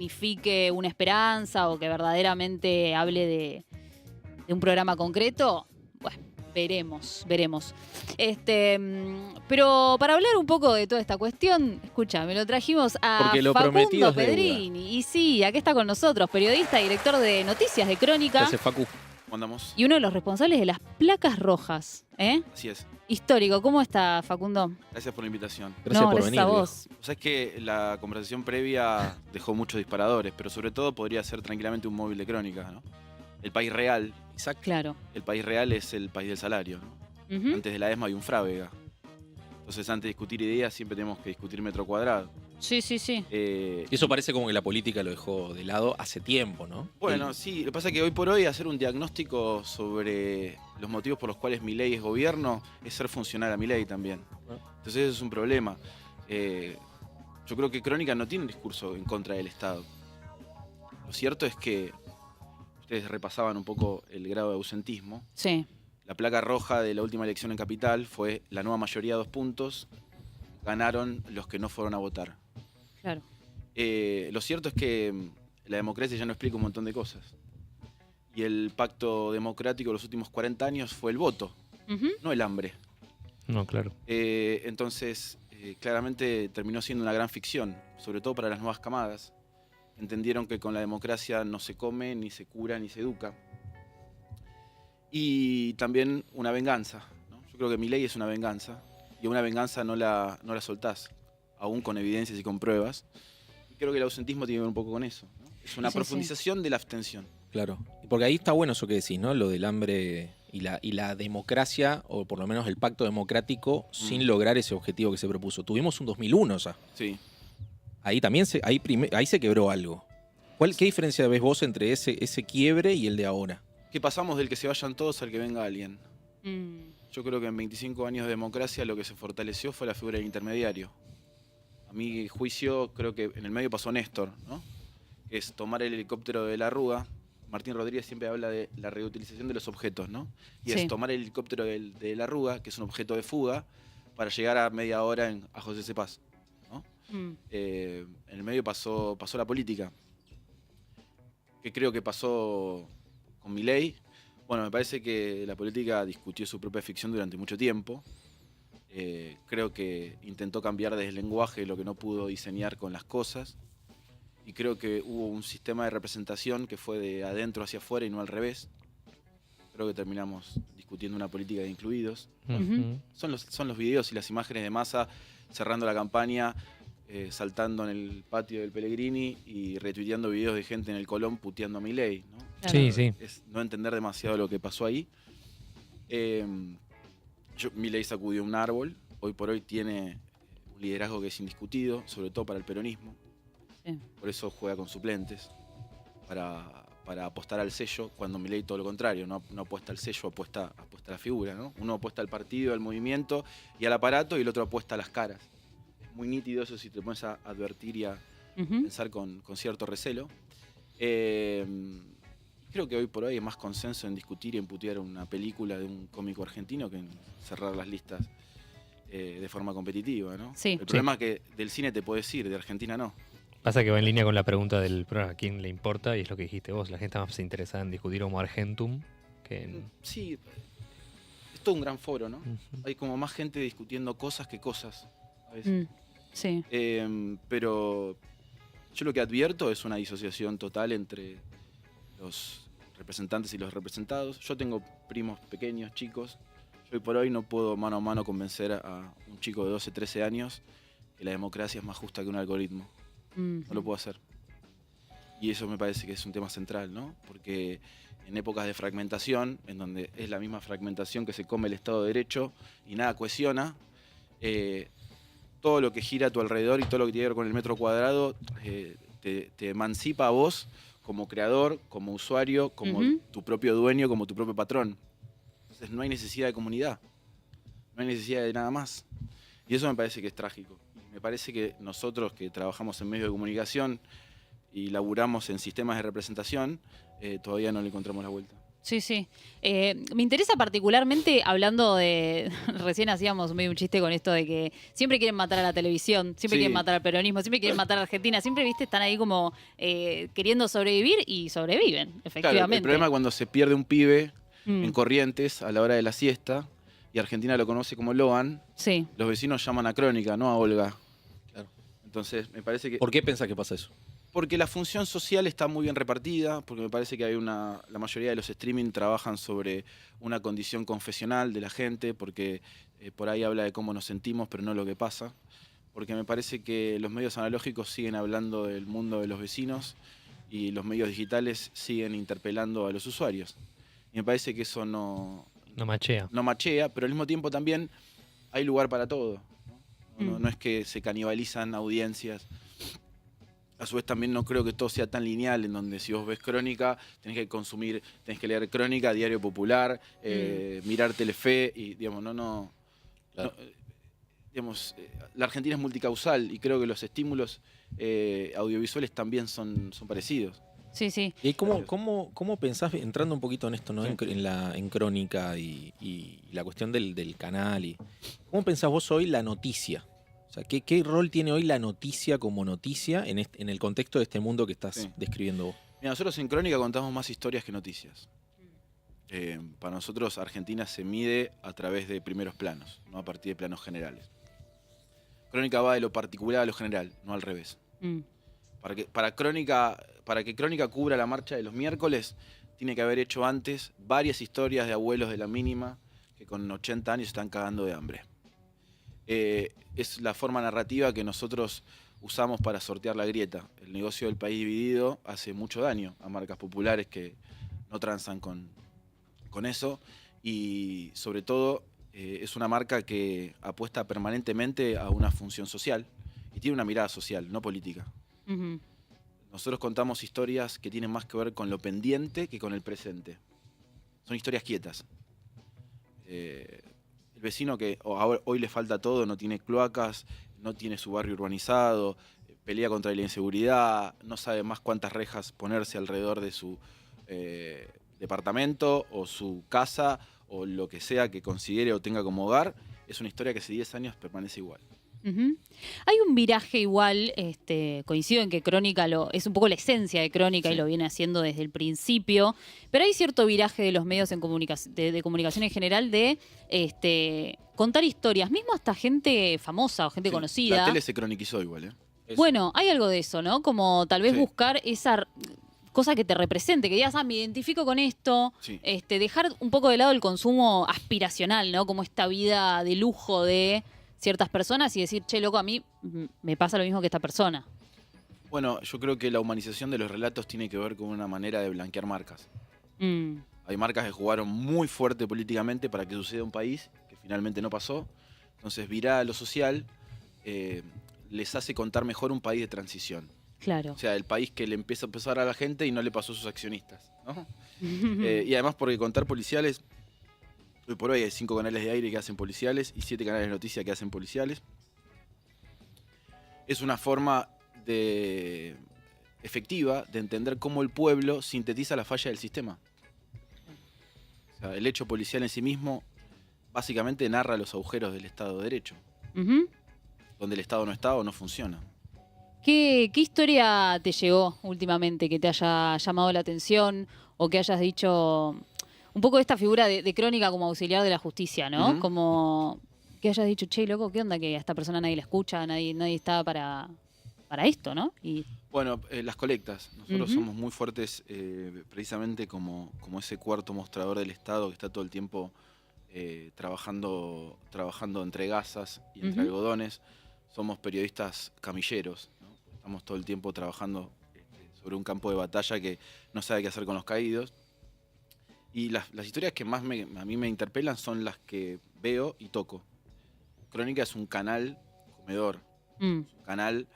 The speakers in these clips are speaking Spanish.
signifique una esperanza o que verdaderamente hable de un programa concreto, bueno, veremos. Pero para hablar un poco de toda esta cuestión, escucha, me lo trajimos a Porque lo prometido Facundo es deuda. Pedrini. Y sí, aquí está con nosotros, periodista, director de Noticias de ¿Qué Crónica hace Facu? ¿Cómo andamos? y uno de los responsables de las placas rojas. Así es. Histórico, ¿cómo está, Facundo? Gracias por la invitación. Gracias por Gracias venir, a viejo. vos. O sea, es que la conversación previa dejó muchos disparadores, pero sobre todo podría ser tranquilamente un móvil de Crónica, ¿no? El país real, Exacto. Claro. el país real es el país del salario, ¿no? Ujú. Antes de la ESMA hay un Frávega. Entonces, antes de discutir ideas, siempre tenemos que discutir metro cuadrado. Sí. Y eso parece como que la política lo dejó de lado hace tiempo, ¿no? Bueno, sí, lo que pasa es que hoy por hoy hacer un diagnóstico sobre los motivos por los cuales Milei es gobierno es ser funcional a Milei también. Entonces eso es un problema. Yo creo que Crónica no tiene un discurso en contra del Estado. Lo cierto es que ustedes repasaban un poco el grado de ausentismo. Sí. La placa roja de la última elección en Capital fue la nueva mayoría 2 puntos. Ganaron los que no fueron a votar. Claro. Lo cierto es que la democracia ya no explica un montón de cosas. Y el pacto democrático de los últimos 40 años fue el voto, Ujú. no el hambre. No, claro. Entonces, claramente terminó siendo una gran ficción, sobre todo para las nuevas camadas. Entendieron que con la democracia no se come, ni se cura, ni se educa. Y también una venganza, ¿no? Yo creo que Milei es una venganza, y una venganza no la soltás, aún con evidencias y con pruebas. Y creo que el ausentismo tiene que ver un poco con eso, ¿no? Es una Sí. profundización de la abstención. Claro. Porque ahí está bueno eso que decís, ¿no? Lo del hambre y la democracia, o por lo menos el pacto democrático, sin lograr ese objetivo que se propuso. Tuvimos un 2001 ya. Sí. Ahí también ahí se quebró algo. ¿Qué diferencia ves vos entre ese quiebre y el de ahora? Que pasamos del que se vayan todos al que venga alguien. Mm. Yo creo que en 25 años de democracia lo que se fortaleció fue la figura del intermediario. A mi juicio, creo que en el medio pasó Néstor, ¿no? Que es tomar el helicóptero de la Rúa. Martín Rodríguez siempre habla de la reutilización de los objetos, ¿no? Y Sí. es tomar el helicóptero de la Rúa, que es un objeto de fuga, para llegar a media hora a José Cepaz, ¿no? En el medio pasó la política. ¿Qué creo que pasó con Milei? Bueno, me parece que la política discutió su propia ficción durante mucho tiempo. Creo que intentó cambiar desde el lenguaje lo que no pudo diseñar con las cosas. Y creo que hubo un sistema de representación que fue de adentro hacia afuera y no al revés. Creo que terminamos discutiendo una política de incluidos. Ujú. Son los videos y las imágenes de Massa cerrando la campaña, saltando en el patio del Pellegrini y retuiteando videos de gente en el Colón puteando a Milei, ¿no? Claro. Sí. Es no entender demasiado lo que pasó ahí. Milei sacudió un árbol. Hoy por hoy tiene un liderazgo que es indiscutido, sobre todo para el peronismo. Sí. Por eso juega con suplentes, para apostar al sello, cuando Milei todo lo contrario, no apuesta al sello, apuesta a la figura, ¿no? Uno apuesta al partido, al movimiento y al aparato, y el otro apuesta a las caras. Es muy nítido eso si te pones a advertir y a Ujú. pensar con cierto recelo. Creo que hoy por hoy hay más consenso en discutir y en putear una película de un cómico argentino que en cerrar las listas de forma competitiva, ¿no? Sí. El problema es que del cine te puedes ir, de Argentina no. Pasa que va en línea con la pregunta del programa, ¿a quién le importa? Y es lo que dijiste vos, la gente está más interesada en discutir Homo Argentum que en... Sí, es todo un gran foro, ¿no? Ujú. Hay como más gente discutiendo cosas que cosas a veces. Sí. Pero yo lo que advierto es una disociación total entre los representantes y los representados. Yo tengo primos pequeños, chicos. Yo hoy por hoy no puedo mano a mano convencer a un chico de 12, 13 años que la democracia es más justa que un algoritmo. No lo puedo hacer. Y eso me parece que es un tema central, ¿no? Porque en épocas de fragmentación, en donde es la misma fragmentación que se come el Estado de Derecho y nada cohesiona, todo lo que gira a tu alrededor y todo lo que tiene que ver con el metro cuadrado te emancipa a vos como creador, como usuario, como tu propio dueño, como tu propio patrón. Entonces no hay necesidad de comunidad, no hay necesidad de nada más. Y eso me parece que es trágico. Me parece que nosotros que trabajamos en medios de comunicación y laburamos en sistemas de representación, todavía no le encontramos la vuelta. Sí, sí. Me interesa particularmente, hablando de, recién hacíamos medio un chiste con esto de que siempre quieren matar a la televisión, siempre Sí. quieren matar al peronismo, siempre quieren matar a Argentina, siempre, viste, están ahí como queriendo sobrevivir y sobreviven, Claro, efectivamente. el problema es cuando se pierde un pibe Mm, en Corrientes a la hora de la siesta y Argentina lo conoce como Loan, sí. los vecinos llaman a Crónica, no a Olga. Claro. Entonces, me parece que... ¿Por qué pensás que pasa eso? Porque la función social está muy bien repartida, porque me parece que la mayoría de los streaming trabajan sobre una condición confesional de la gente, porque por ahí habla de cómo nos sentimos, pero no lo que pasa. Porque me parece que los medios analógicos siguen hablando del mundo de los vecinos y los medios digitales siguen interpelando a los usuarios. Y me parece que eso no machea. machea, pero al mismo tiempo también hay lugar para todo. No es que se canibalizan audiencias. A su vez también no creo que todo sea tan lineal, en donde si vos ves Crónica, tenés que leer Crónica, Diario Popular, mirar Telefe, y digamos, Claro. digamos, la Argentina es multicausal y creo que los estímulos audiovisuales también son parecidos. Sí, sí. ¿Y cómo pensás, entrando un poquito en esto, ¿no? Sí. En Crónica y la cuestión del canal? ¿Cómo pensás vos hoy la noticia? O sea, ¿qué rol tiene hoy la noticia como noticia en el contexto de este mundo que estás Sí. describiendo vos? Mira, nosotros en Crónica contamos más historias que noticias. Para nosotros Argentina se mide a través de primeros planos, no a partir de planos generales. Crónica va de lo particular a lo general, no al revés. Mm, Para que Crónica cubra la marcha de los miércoles, tiene que haber hecho antes varias historias de abuelos de la mínima que con 80 años están cagando de hambre. Es la forma narrativa que nosotros usamos para sortear la grieta. El negocio del país dividido hace mucho daño a marcas populares que no transan con eso y sobre todo es una marca que apuesta permanentemente a una función social y tiene una mirada social, no política. ujú. Nosotros contamos historias que tienen más que ver con lo pendiente que con el presente. Son historias quietas. El vecino que hoy le falta todo, no tiene cloacas, no tiene su barrio urbanizado, pelea contra la inseguridad, no sabe más cuántas rejas ponerse alrededor de su departamento o su casa o lo que sea que considere o tenga como hogar, es una historia que hace 10 años permanece igual. Ujú. Hay un viraje igual, coincido en que Crónica es un poco la esencia de Crónica y Sí. lo viene haciendo desde el principio, pero hay cierto viraje de los medios de comunicación en general de contar historias, mismo hasta gente famosa o gente Sí, conocida. La tele se croniquizó igual, ¿eh? Bueno, hay algo de eso, ¿no? Como tal vez Sí. buscar esa cosa que te represente, que digas, me identifico con esto, Sí. dejar un poco de lado el consumo aspiracional, ¿no? Como esta vida de lujo de ciertas personas y decir, che, loco, a mí me pasa lo mismo que esta persona. Bueno, yo creo que la humanización de los relatos tiene que ver con una manera de blanquear marcas. Mm, Hay marcas que jugaron muy fuerte políticamente para que suceda un país, que finalmente no pasó. Entonces, virar a lo social les hace contar mejor un país de transición. claro. O sea, el país que le empieza a pesar a la gente y no le pasó a sus accionistas, ¿no? Y además porque contar policiales, hoy por hoy hay 5 canales de aire que hacen policiales y 7 canales de noticias que hacen policiales. Es una forma efectiva de entender cómo el pueblo sintetiza la falla del sistema. O sea, el hecho policial en sí mismo básicamente narra los agujeros del Estado de Derecho, Ujú. donde el Estado no está o no funciona. ¿Qué historia te llegó últimamente que te haya llamado la atención o que hayas dicho un poco de esta figura de Crónica como auxiliar de la justicia, ¿no? Ujú. Como que hayas dicho, che, loco, ¿qué onda que a esta persona nadie la escucha, nadie está para esto, ¿no? Y Bueno, las colectas. Nosotros Ujú. somos muy fuertes precisamente como ese cuarto mostrador del Estado que está todo el tiempo trabajando entre gasas y entre Ujú. algodones. Somos periodistas camilleros, ¿no? Estamos todo el tiempo trabajando sobre un campo de batalla que no sabe qué hacer con los caídos. Y las historias que más a mí me interpelan son las que veo y toco. Crónica es un canal comedor, Mm, un canal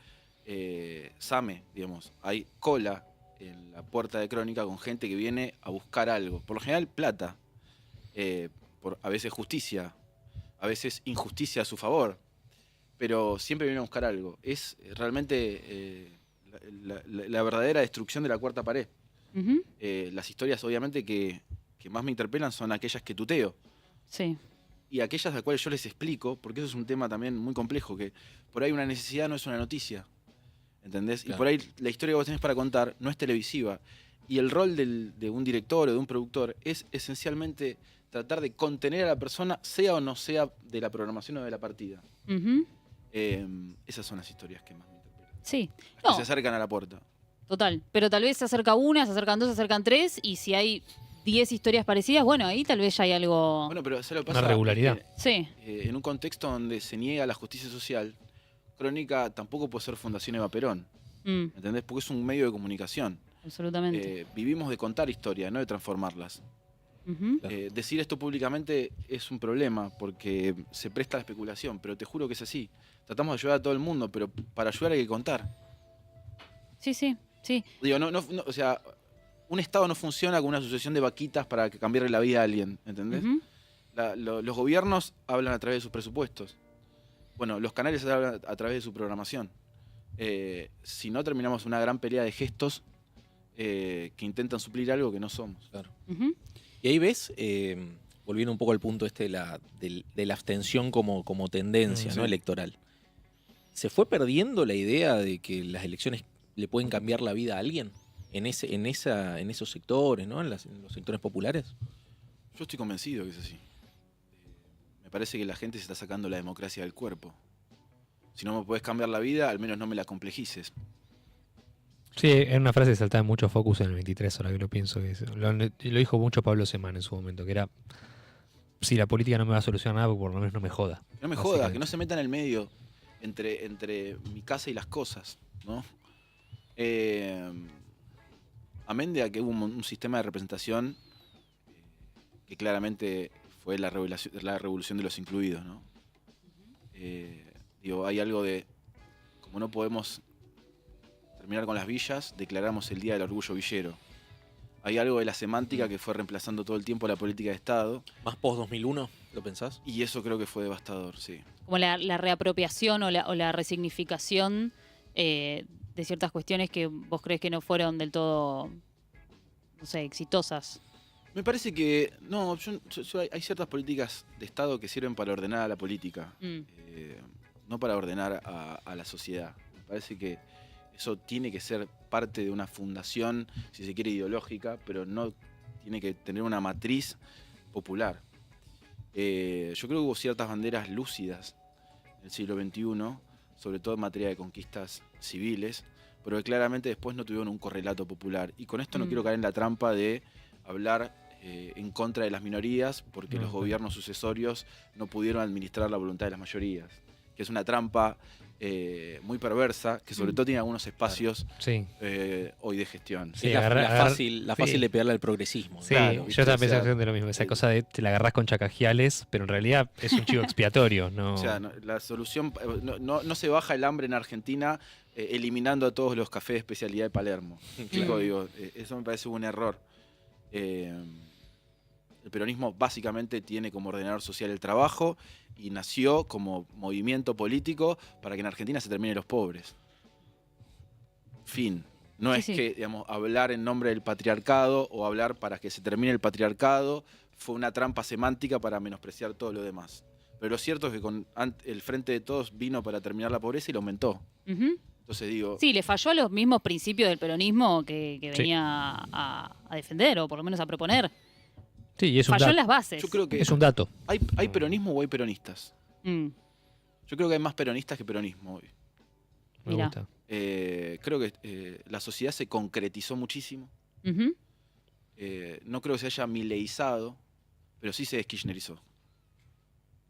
SAME, digamos. Hay cola en la puerta de Crónica con gente que viene a buscar algo. Por lo general, plata. A veces justicia. A veces injusticia a su favor. Pero siempre viene a buscar algo. Es realmente la verdadera destrucción de la cuarta pared. ujú. Las historias, obviamente, que que más me interpelan son aquellas que tuteo. Sí. Y aquellas a las cuales yo les explico, porque eso es un tema también muy complejo, que por ahí una necesidad no es una noticia, ¿entendés? Claro. Y por ahí la historia que vos tenés para contar no es televisiva. Y el rol de un director o de un productor es esencialmente tratar de contener a la persona, sea o no sea de la programación o de la partida. Ujú. Esas son las historias que más me interpelan. Sí. Las No, que se acercan a la puerta. total. Pero tal vez se acerca una, se acercan dos, se acercan tres, y si hay 10 historias parecidas, bueno, ahí tal vez ya hay algo... Bueno, pero ¿sabes lo que Una pasa? regularidad. Sí. En un contexto donde se niega la justicia social, Crónica tampoco puede ser Fundación Eva Perón, Mm, ¿entendés? Porque es un medio de comunicación. absolutamente. Vivimos de contar historias, no de transformarlas. Ujú. Claro. Decir esto públicamente es un problema porque se presta a la especulación, pero te juro que es así. Tratamos de ayudar a todo el mundo, pero para ayudar hay que contar. Sí, sí, sí. Digo, o sea, un Estado no funciona con una sucesión de vaquitas para cambiarle la vida a alguien, ¿entendés? Ujú. Los gobiernos hablan a través de sus presupuestos. Bueno, los canales hablan a través de su programación. Si no, terminamos una gran pelea de gestos que intentan suplir algo que no somos. Claro. Ujú. Y ahí ves, volviendo un poco al punto de la abstención como tendencia, Sí. ¿no? Electoral. ¿Se fue perdiendo la idea de que las elecciones le pueden cambiar la vida a alguien? En esos sectores, ¿no? En los sectores populares. Yo estoy convencido que es así. Me parece que la gente se está sacando la democracia del cuerpo. Si no me puedes cambiar la vida, al menos no me la complejices. Sí, es una frase que saltaba en mucho focus en el 23, ahora que lo pienso. Lo dijo mucho Pablo Semán en su momento, que era, si la política no me va a solucionar nada, por lo menos no me joda. Que no me joda, que no se meta en el medio entre mi casa y las cosas, ¿no? Amén de que hubo un sistema de representación que claramente fue la revolución de los incluidos, ¿no? Hay algo de, como no podemos terminar con las villas, declaramos el Día del Orgullo Villero. Hay algo de la semántica que fue reemplazando todo el tiempo la política de Estado, ¿Más post-2001, lo pensás? y eso creo que fue devastador, sí. Como la reapropiación o la resignificación de ciertas cuestiones que vos crees que no fueron del todo, no sé, exitosas. Me parece que, no, hay ciertas políticas de Estado que sirven para ordenar a la política, Mm. no para ordenar a la sociedad. Me parece que eso tiene que ser parte de una fundación, si se quiere, ideológica, pero no tiene que tener una matriz popular. Yo creo que hubo ciertas banderas lúcidas en el siglo XXI, sobre todo en materia de conquistas civiles, pero que claramente después no tuvieron un correlato popular. Y con esto no quiero caer en la trampa de hablar en contra de las minorías, porque los gobiernos sucesorios no pudieron administrar la voluntad de las mayorías, que es una trampa muy perversa, que sobre todo tiene algunos espacios Sí. hoy de gestión. Sí, Es la agarrar- fácil sí. de pegarle al progresismo. Sí, Claro, yo estaba o sea, pensando de lo mismo. Esa cosa de te la agarrás con chacajiales, pero en realidad es un chivo expiatorio. No. O sea, la solución, no se baja el hambre en Argentina eliminando a todos los cafés de especialidad de Palermo. Chico, digo, eso me parece un error. El peronismo básicamente tiene como ordenador social el trabajo y nació como movimiento político para que en Argentina se terminen los pobres. Fin. No Sí, es sí. que, digamos, hablar en nombre del patriarcado o hablar para que se termine el patriarcado fue una trampa semántica para menospreciar todo lo demás. Pero lo cierto es que el Frente de Todos vino para terminar la pobreza y lo aumentó. Ujú. Entonces digo, Sí, le falló a los mismos principios del peronismo que Sí. venía a defender, o por lo menos a proponer. Sí, y es un Falló en dato. las bases. yo creo que Es un dato. hay peronismo o hay peronistas. Mm, Yo creo que hay más peronistas que peronismo hoy. Me Mirá. gusta. Creo que la sociedad se concretizó muchísimo. ujú. No creo que se haya mileizado, pero sí se deskirchnerizó.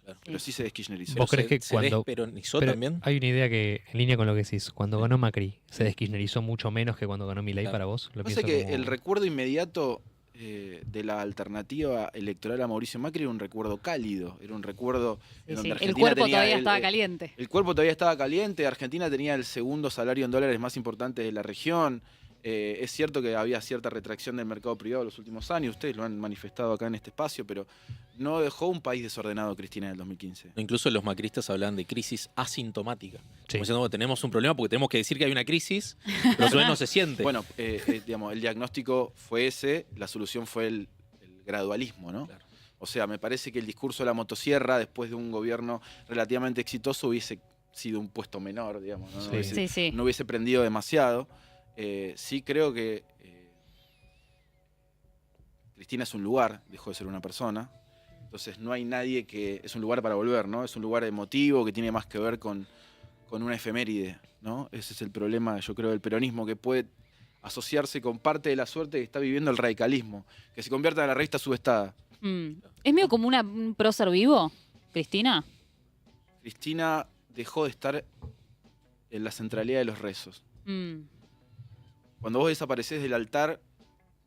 Claro. Pero sí se deskirchnerizó. ¿Vos crees que se cuando- desperonizó Pero también? hay una idea que, en línea con lo que decís, cuando ganó Macri, ¿se deskirchnerizó mucho menos que cuando ganó Milei Claro. para vos? Lo Pasa pienso que como- el recuerdo inmediato de la alternativa electoral a Mauricio Macri era un recuerdo cálido, era un recuerdo Sí, en donde sí. El Argentina cuerpo tenía todavía estaba caliente. El cuerpo todavía estaba caliente, Argentina tenía el segundo salario en dólares más importante de la región. Es cierto que había cierta retracción del mercado privado en los últimos años, ustedes lo han manifestado acá en este espacio, pero no dejó un país desordenado Cristina en el 2015. Incluso los macristas hablan de crisis asintomática. Sí. Como diciendo, "Bueno, tenemos un problema porque tenemos que decir que hay una crisis, pero a su vez no se siente". Bueno, digamos, el diagnóstico fue ese, la solución fue el gradualismo, ¿no? Claro. O sea, me parece que el discurso de la motosierra, después de un gobierno relativamente exitoso, hubiese sido un puesto menor, digamos, ¿no? Sí. No hubiese prendido demasiado. Sí creo que Cristina es un lugar, dejó de ser una persona. Entonces no hay nadie que... Es un lugar para volver, ¿no? Es un lugar emotivo que tiene más que ver con una efeméride, ¿no? Ese es el problema, yo creo, del peronismo, que puede asociarse con parte de la suerte que está viviendo el radicalismo, que se convierta en la revista subestada. ¿Es medio como un prócer vivo, Cristina? Cristina dejó de estar en la centralidad de los rezos. Cuando vos desapareces del altar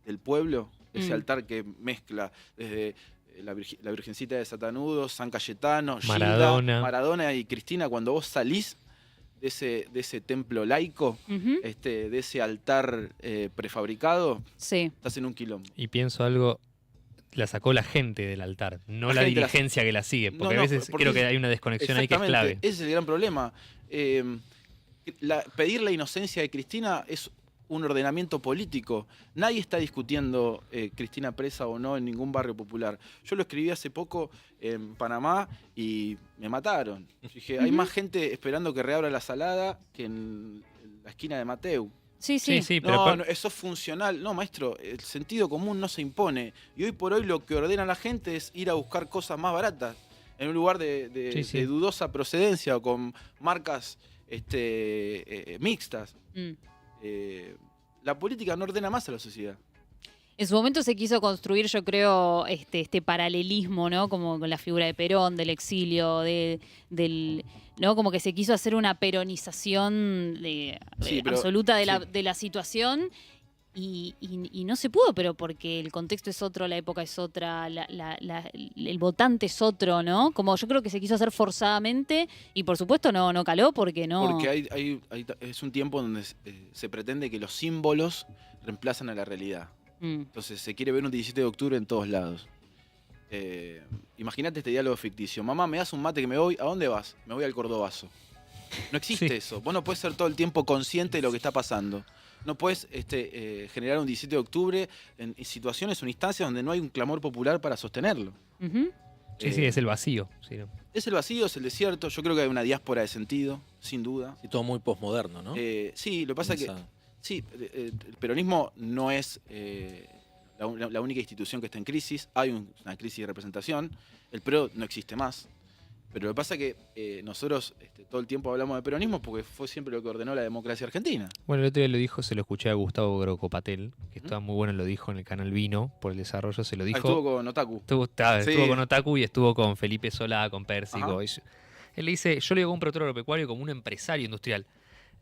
del pueblo, ese altar que mezcla desde la Virgencita de Satanudos, San Cayetano, Gilda, Maradona y Cristina, cuando vos salís de ese templo laico, de ese altar prefabricado, estás en un quilombo. Y pienso algo, la sacó la gente del altar, no la dirigencia que la sigue, porque a veces creo que hay una desconexión ahí que es clave. Ese es el gran problema. Pedir la inocencia de Cristina es un ordenamiento político. Nadie está discutiendo Cristina presa o no en ningún barrio popular. Yo lo escribí hace poco en Panamá y me mataron. Yo dije, hay más gente esperando que reabra la Salada que en la esquina de Mateu. Sí, pero no, eso es funcional. No, maestro, el sentido común no se impone. Y hoy por hoy lo que ordena la gente es ir a buscar cosas más baratas en un lugar de dudosa procedencia o con marcas mixtas. La política no ordena más a la sociedad. En su momento se quiso construir, yo creo, este paralelismo, ¿no? Como con la figura de Perón, del exilio, ¿no? Como que se quiso hacer una peronización absoluta de la situación y no se pudo, pero porque el contexto es otro, la época es otra, el votante es otro, ¿no? Como yo creo que se quiso hacer forzadamente y por supuesto no caló porque no... Porque es un tiempo donde se pretende que los símbolos reemplazan a la realidad. Entonces se quiere ver un 17 de octubre en todos lados. Imagínate este diálogo ficticio. Mamá, ¿me das un mate que me voy? ¿A dónde vas? Me voy al Cordobazo. No existe eso. Vos no podés ser todo el tiempo consciente de lo que está pasando. No puedes generar un 17 de octubre en situaciones o en instancias donde no hay un clamor popular para sostenerlo. Sí, es el vacío. Sí, ¿no? Es el vacío, es el desierto. Yo creo que hay una diáspora de sentido, sin duda. Y todo muy posmoderno, ¿no? Sí, lo que pasa es que el peronismo no es la única institución que está en crisis. Hay una crisis de representación. El PRO no existe más. Pero lo que pasa es que nosotros todo el tiempo hablamos de peronismo porque fue siempre lo que ordenó la democracia argentina. Bueno, el otro día lo dijo, se lo escuché a Gustavo Grocopatel, que estaba muy bueno, lo dijo en el canal Vino, por el desarrollo, se lo dijo. Estuvo con Otaku. Estuvo con Otaku y estuvo con Felipe Solá, con Pérsico. Él le dice, yo le digo a un productor agropecuario como un empresario industrial.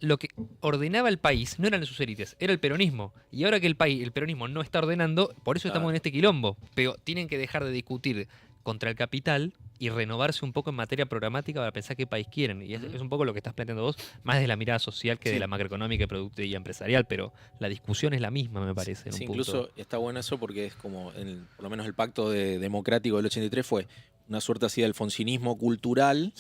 Lo que ordenaba el país no eran sus élites, era el peronismo. Y ahora que el peronismo no está ordenando, por eso estamos en este quilombo. Pero tienen que dejar de discutir contra el capital y renovarse un poco en materia programática para pensar qué país quieren. Y es un poco lo que estás planteando vos, más desde la mirada social que de la macroeconómica y empresarial, pero la discusión es la misma, me parece. Sí, incluso está bueno eso porque es como, por lo menos el pacto democrático del 83 fue una suerte así de alfonsinismo cultural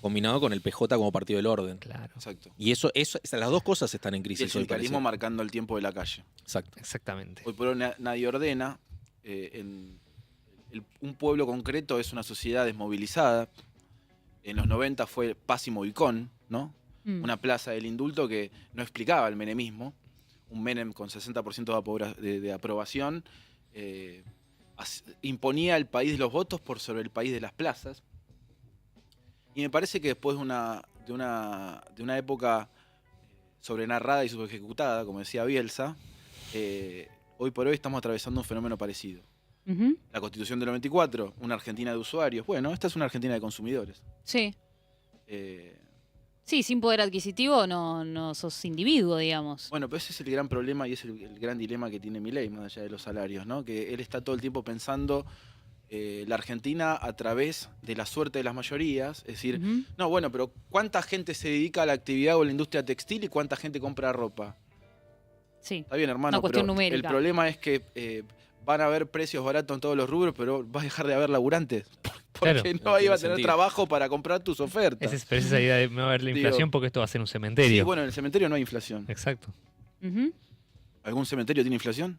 combinado con el PJ como partido del orden. Claro. Exacto. Y las dos cosas están en crisis. Y el sindicalismo marcando el tiempo de la calle. Exacto. Exactamente. Hoy por hoy nadie ordena. Un pueblo concreto es una sociedad desmovilizada. En los 90 fue Paz y Movicón, ¿no? Una plaza del indulto que no explicaba el menemismo. Un Menem con 60% de aprobación imponía el país de los votos por sobre el país de las plazas. Y me parece que después de una época sobrenarrada y subejecutada, como decía Bielsa, hoy por hoy estamos atravesando un fenómeno parecido. La Constitución del 94, una Argentina de usuarios. Bueno, esta es una Argentina de consumidores. Sí. Sí, sin poder adquisitivo no sos individuo, digamos. Bueno, pero ese es el gran problema y es el gran dilema que tiene Milei, más allá de los salarios, ¿no? Que él está todo el tiempo pensando la Argentina a través de la suerte de las mayorías. Es decir, no, bueno, pero ¿cuánta gente se dedica a la actividad o a la industria textil y cuánta gente compra ropa? Sí. Está bien, hermano, una cuestión pero numérica. El problema es que van a haber precios baratos en todos los rubros, pero va a dejar de haber laburantes. Porque no iba a tener trabajo para comprar tus ofertas. Esa es esa idea de no haber la inflación porque esto va a ser un cementerio. Sí, bueno, en el cementerio no hay inflación. Exacto. ¿Algún cementerio tiene inflación?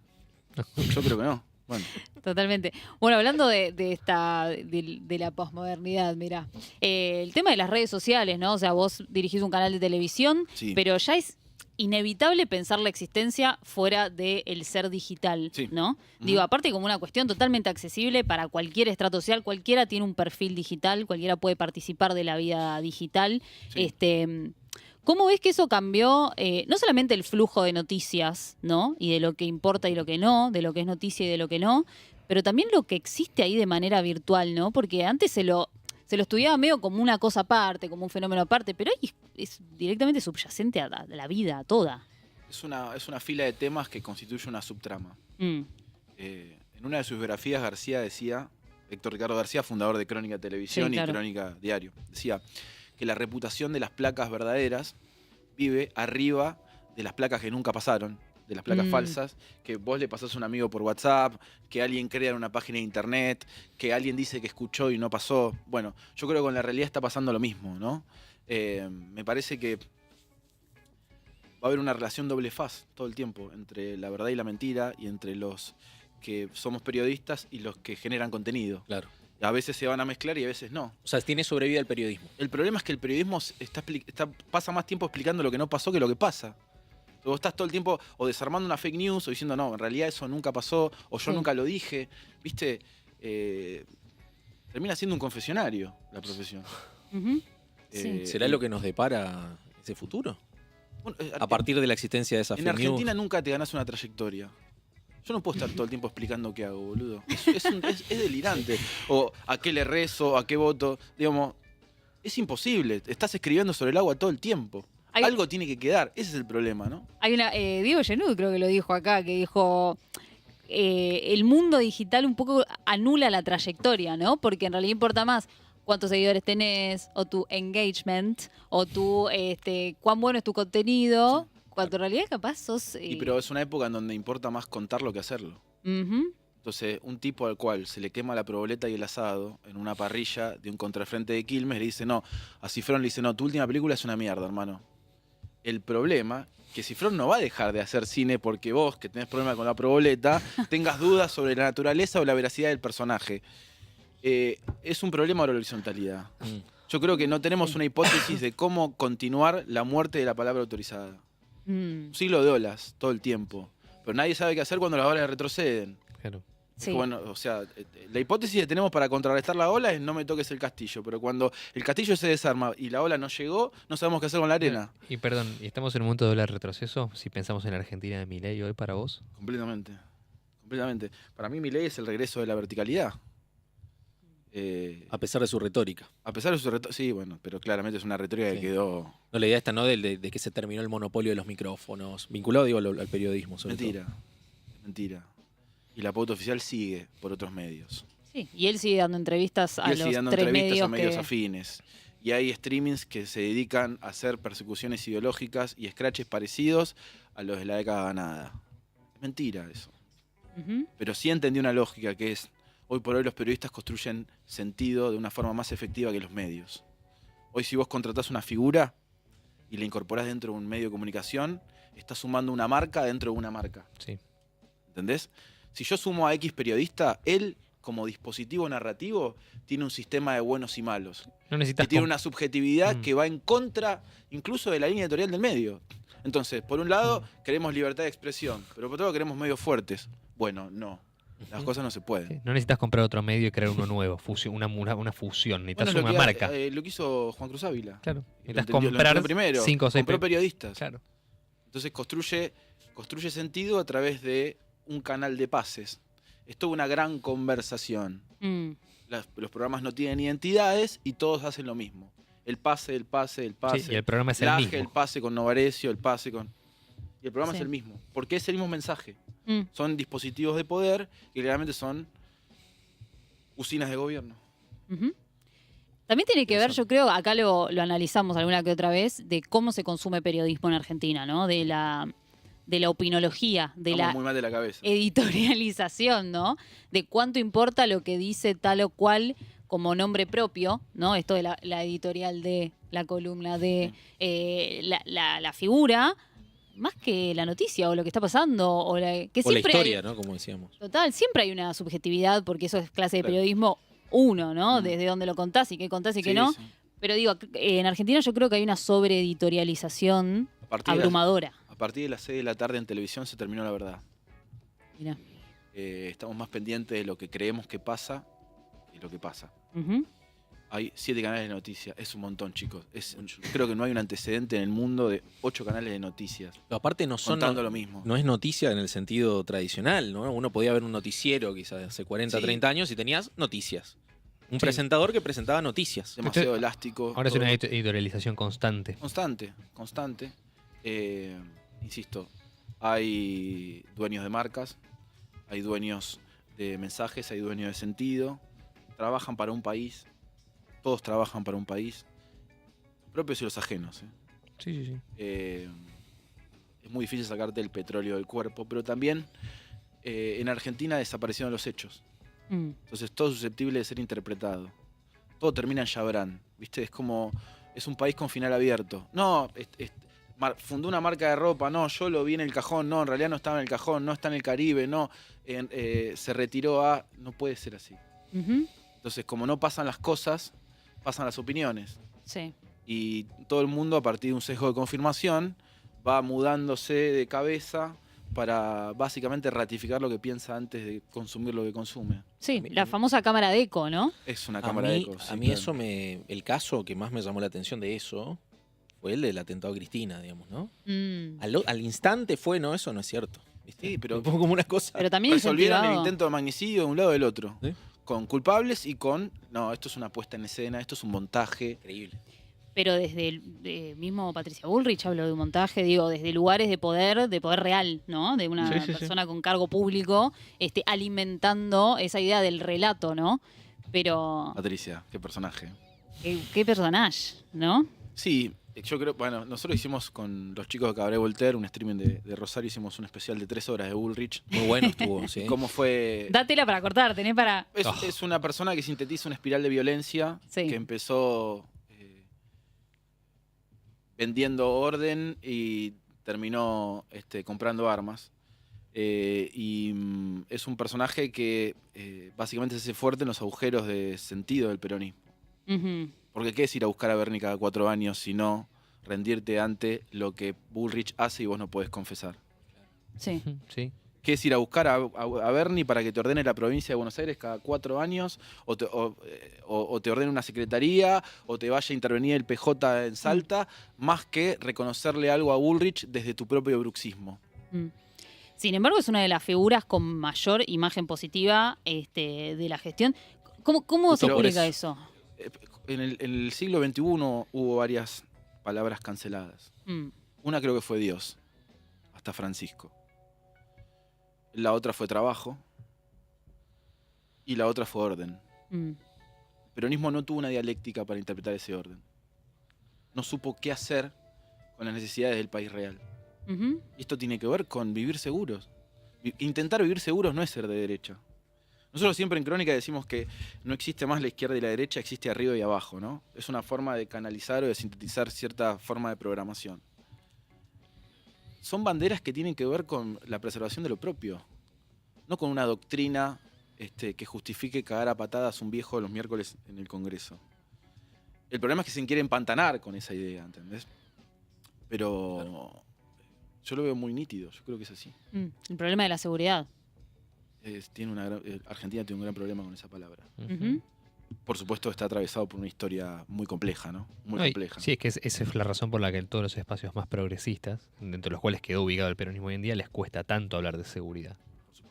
Yo creo que no. Bueno, Totalmente. Bueno, hablando de la posmodernidad, mirá, el tema de las redes sociales, ¿no? O sea, vos dirigís un canal de televisión, sí. pero ya es inevitable pensar la existencia fuera del ser digital, Sí. ¿no? Ujú. Digo, aparte como una cuestión totalmente accesible para cualquier estrato social, cualquiera tiene un perfil digital, cualquiera puede participar de la vida digital. Sí. ¿Cómo ves que eso cambió no solamente el flujo de noticias, ¿no? Y de lo que importa y lo que no, de lo que es noticia y de lo que no, pero también lo que existe ahí de manera virtual, ¿no? Porque antes se lo estudiaba medio como una cosa aparte, como un fenómeno aparte, pero ahí es directamente subyacente a la vida, a toda. Es una fila de temas que constituye una subtrama. Mm, En una de sus biografías, García decía, Héctor Ricardo García, fundador de Crónica Televisión Sí, claro. y Crónica Diario, decía que la reputación de las placas verdaderas vive arriba de las placas que nunca pasaron, de las placas falsas, que vos le pasás a un amigo por WhatsApp, que alguien crea una página de internet, que alguien dice que escuchó y no pasó. Bueno, yo creo que con la realidad está pasando lo mismo, ¿no? Me parece que va a haber una relación doble faz todo el tiempo entre la verdad y la mentira y entre los que somos periodistas y los que generan contenido. Claro. A veces se van a mezclar y a veces no. O sea, tiene sobrevida el periodismo. El problema es que el periodismo pasa más tiempo explicando lo que no pasó que lo que pasa. Vos estás todo el tiempo o desarmando una fake news o diciendo, no, en realidad eso nunca pasó, o yo Sí. nunca lo dije. ¿Viste? Termina siendo un confesionario la profesión. ujú. Sí. ¿Será lo que nos depara ese futuro? Bueno, A partir de la existencia de esa en fake Argentina news. nunca te ganás una trayectoria. Yo no puedo estar todo el tiempo explicando qué hago, boludo. Es delirante. O a qué le rezo, a qué voto. Digamos, es imposible. Estás escribiendo sobre el agua todo el tiempo. Hay- Algo tiene que quedar. Ese es el problema, ¿no? Hay una, Diego Genud creo que lo dijo acá, que dijo, el mundo digital un poco anula la trayectoria, ¿no? Porque en realidad importa más cuántos seguidores tenés, o tu engagement, o cuán bueno es tu contenido, cuando en realidad capaz sos... Pero es una época en donde importa más contarlo que hacerlo. Ujú. Entonces, un tipo al cual se le quema la proboleta y el asado en una parrilla de un contrafrente de Quilmes le dice, no, a Cifrón le dice, no, tu última película es una mierda, hermano. El problema que Cifrón no va a dejar de hacer cine porque vos, que tenés problema con la proboleta, tengas dudas sobre la naturaleza o la veracidad del personaje. Es un problema de la horizontalidad. Mm. Yo creo que no tenemos una hipótesis de cómo continuar la muerte de la palabra autorizada. Mm, Un siglo de olas, todo el tiempo. Pero nadie sabe qué hacer cuando las olas retroceden. Claro. Es sí. que, bueno, o sea, la hipótesis que tenemos para contrarrestar la ola es no me toques el castillo, pero cuando el castillo se desarma y la ola no llegó, no sabemos qué hacer con la arena. Y perdón, ¿y estamos en un momento de doble retroceso? Si pensamos en la Argentina de Milei hoy para vos. Completamente. Completamente. Para mí Milei es el regreso de la verticalidad. A pesar de su retórica. A pesar de su sí, bueno, pero claramente es una retórica que Sí. quedó No, la idea está, ¿no? De que se terminó el monopolio de los micrófonos. Vinculado, digo, al periodismo, sobre mentira. Mentira. Y la pauta oficial sigue por otros medios. Sí, y él sigue dando entrevistas Y a él sigue los dando tres entrevistas medios a medios que... afines. Y hay streamings que se dedican a hacer persecuciones ideológicas y scratches parecidos a los de la década ganada. Es mentira eso. Ujú. Pero sí entendí una lógica que es, hoy por hoy los periodistas construyen sentido de una forma más efectiva que los medios. Hoy si vos contratás una figura y la incorporás dentro de un medio de comunicación, estás sumando una marca dentro de una marca. Sí. ¿Entendés? Si yo sumo a X periodista, él, como dispositivo narrativo, tiene un sistema de buenos y malos. No necesitas Y tiene com- una subjetividad Mm. que va en contra incluso de la línea editorial del medio. Entonces, por un lado, queremos libertad de expresión, pero por otro lado queremos medios fuertes. Bueno, no. Las Ujú. cosas no se pueden. Sí, no necesitas comprar otro medio y crear uno nuevo, una fusión, necesitas Bueno, una marca. lo que hizo Juan Cruz Ávila. Claro, Lo necesitas entendió comprar primero. 5 o 6 Compró periodistas. Claro. Entonces construye sentido a través de un canal de pases. Es toda una gran conversación. Mm, Los programas no tienen identidades y todos hacen lo mismo. El pase, el pase, el pase. Sí, y el programa es el Laje, mismo. el pase con Novarecio, el pase con... Y el programa Sí. es el mismo. Porque es el mismo mensaje. mm. Son dispositivos de poder que realmente son usinas de gobierno. Ujú. También tiene que ver, Interesante. yo creo, acá lo analizamos alguna que otra vez, de cómo se consume periodismo en Argentina, ¿no? De la opinología, de Estamos la muy mal de la cabeza. editorialización, ¿no? De cuánto importa lo que dice tal o cual como nombre propio, ¿no? Esto de la editorial de, la columna de, la figura, más que la noticia o lo que está pasando o que O la siempre historia, ¿no? Como decíamos. total, siempre hay una subjetividad porque eso es clase de Claro. periodismo uno, ¿no? Mm. Desde dónde lo contás y qué contás y qué Sí, no. sí. Pero digo, en Argentina yo creo que hay una sobreeditorialización A partir de las- abrumadora. A partir de las 6 de la tarde en televisión se terminó la verdad. Mirá. Estamos más pendientes de lo que creemos que pasa y lo que pasa. Ujú. Hay 7 canales de noticias. Es un montón, chicos. Creo que no hay un antecedente en el mundo de 8 canales de noticias Pero aparte no son... contando lo mismo. No es noticia en el sentido tradicional, ¿no? Uno podía ver un noticiero quizás hace 40, Sí. 30 años y tenías noticias. Un Sí. presentador que presentaba noticias. Demasiado elástico. Ahora es todo. una editorialización constante. Constante. Insisto, hay dueños de marcas, hay dueños de mensajes, hay dueños de sentido. Trabajan para un país. Todos trabajan para un país. Los propios y los ajenos. Sí, sí, sí. Es muy difícil sacarte el petróleo del cuerpo, pero también en Argentina desaparecieron los hechos. Mm. Entonces todo es susceptible de ser interpretado. Todo termina en Chabrán, ¿viste? Es un país con final abierto. No, fundó una marca de ropa, no, yo lo vi en el cajón, no, en realidad no estaba en el cajón, no está en el Caribe, no, se retiró a... No puede ser así. Ujú. Entonces, como no pasan las cosas, pasan las opiniones. Sí. Y todo el mundo, a partir de un sesgo de confirmación, va mudándose de cabeza para básicamente ratificar lo que piensa antes de consumir lo que consume. Sí, mí- la famosa cámara de eco, ¿no? Es una A cámara de mí, eco. a sí, mí claro. eso el caso que más me llamó la atención de eso fue el del atentado a Cristina, digamos, ¿no? Mm. Al instante fue, no, eso no es cierto. ¿viste? Sí, pero- Fue como una cosa. Pero también Resolvieron el incentivado. intento de magnicidio de un lado o del otro. ¿Sí? Con culpables y con... No, esto es una puesta en escena, esto es un montaje. Increíble. Pero desde el mismo Patricia Bullrich habló de un montaje, digo, desde lugares de poder real, ¿no? De una Sí, sí, sí. persona con cargo público, alimentando esa idea del relato, ¿no? Pero Patricia, qué personaje. qué personaje, ¿no? Sí, yo creo... Bueno, nosotros hicimos con los chicos de Cabaret Voltaire un streaming de Rosario, hicimos un especial de 3 horas de Bullrich. Muy bueno estuvo, sí. ¿Cómo fue...? Dátela para cortar, tenés para... Es una persona que sintetiza una espiral de violencia Sí. que empezó vendiendo orden y terminó comprando armas. Es un personaje que básicamente se hace fuerte en los agujeros de sentido del peronismo. Ujú. Porque ¿qué es ir a buscar a Bernie cada 4 años sino rendirte ante lo que Bullrich hace y vos no podés confesar? Sí. Sí. ¿Qué es ir a buscar a Bernie para que te ordene la provincia de Buenos Aires cada 4 años? ¿O te ordene una secretaría? ¿O te vaya a intervenir el PJ en Salta? Más que reconocerle algo a Bullrich desde tu propio bruxismo. Mm. Sin embargo, es una de las figuras con mayor imagen positiva de la gestión. ¿Cómo se Pero explica es- eso? En el siglo XXI hubo varias palabras canceladas. Mm. Una creo que fue Dios, hasta Francisco. La otra fue trabajo. Y la otra fue orden. Mm. El peronismo no tuvo una dialéctica para interpretar ese orden. No supo qué hacer con las necesidades del país real. Ujú. Y esto tiene que ver con vivir seguros. Intentar vivir seguros no es ser de derecha. Nosotros siempre en Crónica decimos que no existe más la izquierda y la derecha, existe arriba y abajo, ¿no? Es una forma de canalizar o de sintetizar cierta forma de programación. Son banderas que tienen que ver con la preservación de lo propio, no con una doctrina que justifique cagar a patadas un viejo los miércoles en el Congreso. El problema es que se quiere empantanar con esa idea, ¿entendés? Pero yo lo veo muy nítido, yo creo que es así. Mm. El problema de la seguridad. Argentina tiene un gran problema con esa palabra. Ujú. Por supuesto está atravesado por una historia muy compleja, ¿no? Muy No, y- compleja. sí, es que esa es la razón por la que en todos los espacios más progresistas, dentro de los cuales quedó ubicado el peronismo hoy en día, les cuesta tanto hablar de seguridad.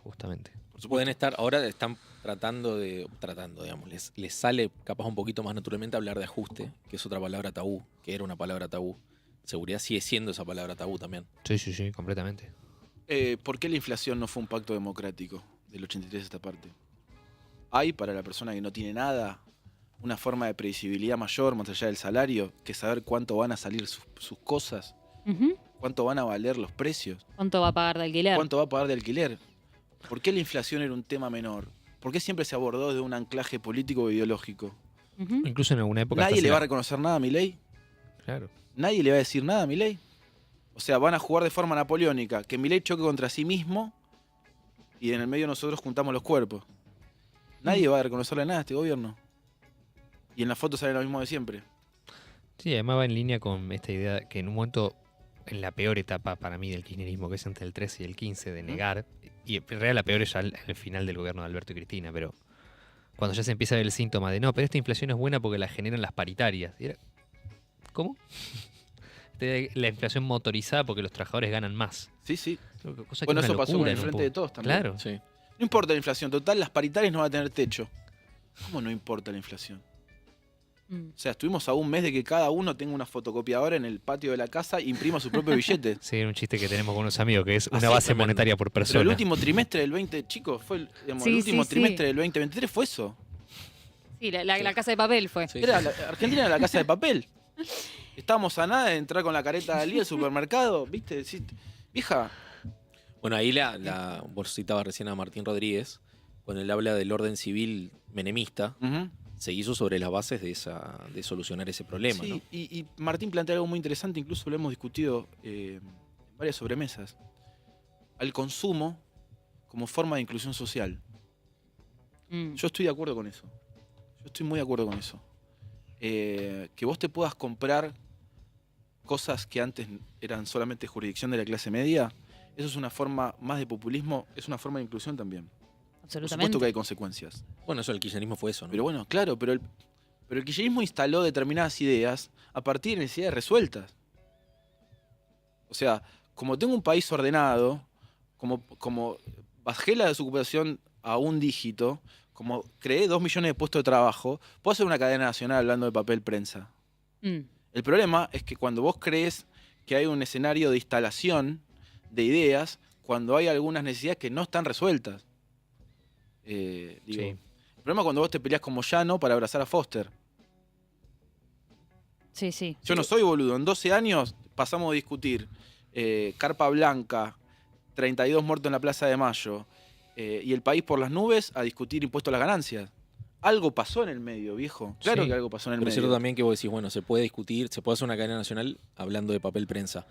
Justamente. Por Pueden supuesto. estar, ahora están tratando, digamos, les sale capaz un poquito más naturalmente hablar de ajuste, que es otra palabra tabú, que era una palabra tabú. Seguridad sigue siendo esa palabra tabú también. Sí, sí, sí, completamente. ¿Por qué la inflación no fue un pacto democrático del 83 a esta parte? ¿Hay para la persona que no tiene nada una forma de previsibilidad mayor más allá del salario que saber cuánto van a salir sus cosas? Ujú. ¿Cuánto van a valer los precios? ¿Cuánto va a pagar de alquiler? ¿Cuánto va a pagar de alquiler? ¿Por qué la inflación era un tema menor? ¿Por qué siempre se abordó desde un anclaje político o ideológico? Ujú. Incluso en alguna época... ¿Nadie hasta le se va a la- reconocer nada a Milei? Claro. ¿Nadie le va a decir nada a Milei? O sea, van a jugar de forma napoleónica, que Milei choque contra sí mismo y en el medio nosotros juntamos los cuerpos. Nadie va a reconocerle nada a este gobierno. Y en la foto sale lo mismo de siempre. Sí, además va en línea con esta idea que en un momento, en la peor etapa para mí del kirchnerismo, que es entre el 13 y el 15, de negar, y en realidad la peor es ya el final del gobierno de Alberto y Cristina, pero cuando ya se empieza a ver el síntoma de no, pero esta inflación es buena porque la generan las paritarias. Y era, ¿cómo? La inflación motorizada porque los trabajadores ganan más. Sí, sí. Cosa que Bueno, es una eso pasó con locura el en un Frente de punto. Todos también. Claro. Sí. No importa la inflación, total, las paritarias no van a tener techo. ¿Cómo no importa la inflación? O sea, estuvimos a un mes de que cada uno tenga una fotocopiadora en el patio de la casa e imprima su propio billete. Sí, era un chiste que tenemos con unos amigos, que es una Así, base tremendo. monetaria por Pero persona. el último trimestre del 20, chicos, fue digamos, el Sí, último sí, trimestre sí. del 2023 fue eso. Sí, la casa de papel fue. Sí, Era sí. Argentina era la casa de papel. Estábamos a nada de entrar con la careta de Ali al supermercado, ¿viste? Sí, vieja, Bueno, ahí vos citabas recién a Martín Rodríguez, cuando él habla del orden civil menemista, se hizo sobre las bases de solucionar ese problema, sí, ¿no? y Martín plantea algo muy interesante, incluso lo hemos discutido en varias sobremesas. Al consumo como forma de inclusión social. Yo estoy de acuerdo con eso. Yo estoy muy de acuerdo con eso. Que vos te puedas comprar cosas que antes eran solamente jurisdicción de la clase media, eso es una forma más de populismo, es una forma de inclusión también. Por Absolutamente. supuesto que hay consecuencias. Bueno, eso el kirchnerismo fue eso, ¿no? Pero bueno, claro, pero el kirchnerismo instaló determinadas ideas a partir de necesidades resueltas. O sea, como tengo un país ordenado, como bajé la desocupación a un dígito, como creé 2 millones de puestos de trabajo, puedo hacer una cadena nacional hablando de papel prensa. El problema es que cuando vos crees que hay un escenario de instalación de ideas, cuando hay algunas necesidades que no están resueltas. Sí. El problema es cuando vos te peleás como Llano para abrazar a Foster. Sí, sí. Yo no soy boludo. En 12 años pasamos a discutir Carpa Blanca, 32 muertos en la Plaza de Mayo, y el país por las nubes a discutir impuestos a las ganancias. Algo pasó en el medio, viejo. Claro Sí. que algo pasó en el Pero es medio. cierto también que vos decís, bueno, se puede discutir, se puede hacer una cadena nacional hablando de papel prensa.